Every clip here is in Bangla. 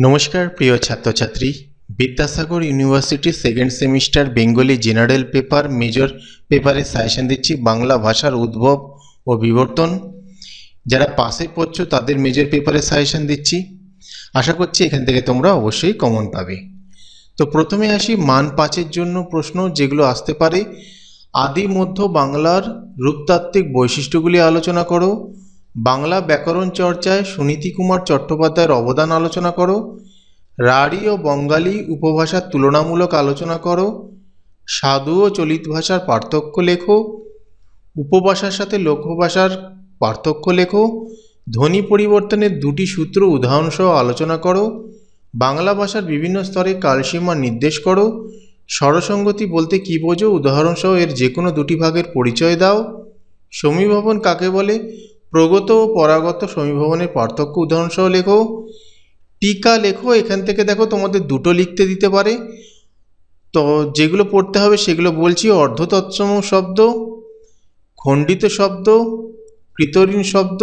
নমস্কার প্রিয় ছাত্রছাত্রী, Vidyasagar university second semester Bengali general paper major পেপারে সাজেশন দিচ্ছি বাংলা ভাষার উদ্ভব ও বিবর্তন। যারা পাশে পড়ছো তাদের মেজর পেপারে সাজেশন দিচ্ছি। আশা করছি এখান থেকে তোমরা অবশ্যই কমন পাবে। তো প্রথমে আসি মান 5-এর জন্য প্রশ্ন যেগুলো আসতে পারে। আদি মধ্য বাংলার রূপতাত্ত্বিক বৈশিষ্ট্যগুলি আলোচনা করো। বাংলা ব্যাকরণ চর্চায় সুনীতি কুমার চট্টোপাধ্যায়ের অবদান আলোচনা করো। রাঢ়ী ও বঙ্গালী উপভাষার তুলনামূলক আলোচনা করো। সাধু ও চলিত ভাষার পার্থক্য লেখো। উপভাষার সাথে লোকভাষার পার্থক্য লেখো। ধ্বনি পরিবর্তনের দুটি সূত্র উদাহরণসহ আলোচনা করো। বাংলা ভাষার বিভিন্ন স্তরে কালসীমা নির্দেশ করো। স্বরসঙ্গতি বলতে কী বোঝো, উদাহরণসহ এর যে কোনো দুটি ভাগের পরিচয় দাও। সমীভবন কাকে বলে, প্রগত ও পরাগত সমীভবনের পার্থক্য উদাহরণসহ লেখো। টিকা লেখো। এখান থেকে দেখো তোমাদের দুটো লিখতে দিতে পারে, তো যেগুলো পড়তে হবে সেগুলো বলছি। অর্ধতৎসম শব্দ, খণ্ডিত শব্দ, কৃতঋণ শব্দ,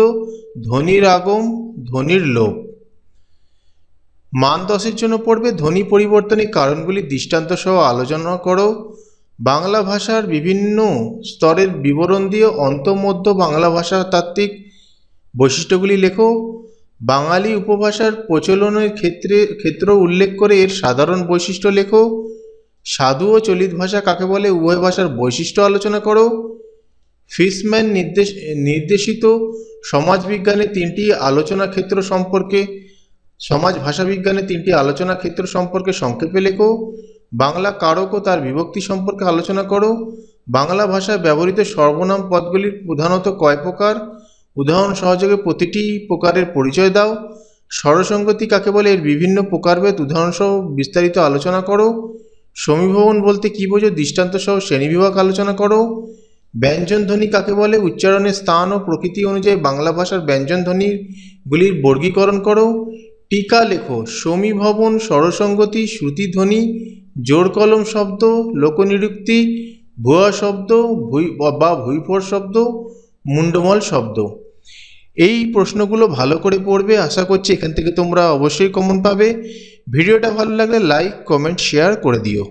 ধ্বনির আগম, ধ্বনির লোপ। মান 10-এর জন্য পড়বে ধ্বনি পরিবর্তনের কারণগুলি দৃষ্টান্ত সহ আলোচনা করো। বাংলা ভাষার বিভিন্ন স্তরের বিবরণ দিয়ে অন্তর্মধ্য বাংলা ভাষার তাত্ত্বিক বৈশিষ্ট্যগুলি লেখো। বাঙালি উপভাষার প্রচলনের ক্ষেত্র উল্লেখ করে এর সাধারণ বৈশিষ্ট্য লেখো। সাধু ও চলিত ভাষা কাকে বলে, উভয় ভাষার বৈশিষ্ট্য আলোচনা করো। ফিশম্যান নির্দেশিত সমাজবিজ্ঞানের তিনটি আলোচনা ক্ষেত্র সম্পর্কে সমাজ ভাষাবিজ্ঞানের তিনটি আলোচনা ক্ষেত্র সম্পর্কে সংক্ষেপে লেখো। বাংলা কারক ও তার বিভক্তি সম্পর্কে আলোচনা করো। বাংলা ভাষায় ব্যবহৃত সর্বনাম পদগুলির প্রধানত কয় প্রকার, উদাহরণ সহযোগে প্রতিটি প্রকারের পরিচয় দাও। স্বরসঙ্গতি কাকে বলে, এর বিভিন্ন প্রকারভেদ উদাহরণসহ বিস্তারিত আলোচনা করো। সমীভবন বলতে কী বোঝো, দৃষ্টান্তসহ শ্রেণীবিভাগ আলোচনা করো। ব্যঞ্জন ধ্বনি কাকে বলে, উচ্চারণের স্থান ও প্রকৃতি অনুযায়ী বাংলা ভাষার ব্যঞ্জন ধ্বনিগুলির বর্গীকরণ করো। টিকা লেখো। সমীভবন, স্বরসঙ্গতি, শ্রুতিধ্বনি, জোর কলম শব্দ, লোকনিযুক্তি, ভুয়া শব্দ বা ভূইফোড় শব্দ, মুন্ডমল শব্দ। এই প্রশ্নগুলো ভালো করে পড়বে। আশা করছি এখান থেকে তোমরা অবশ্যই কমন পাবে। ভিডিওটা ভালো লাগলে লাইক, কমেন্ট, শেয়ার করে দিও।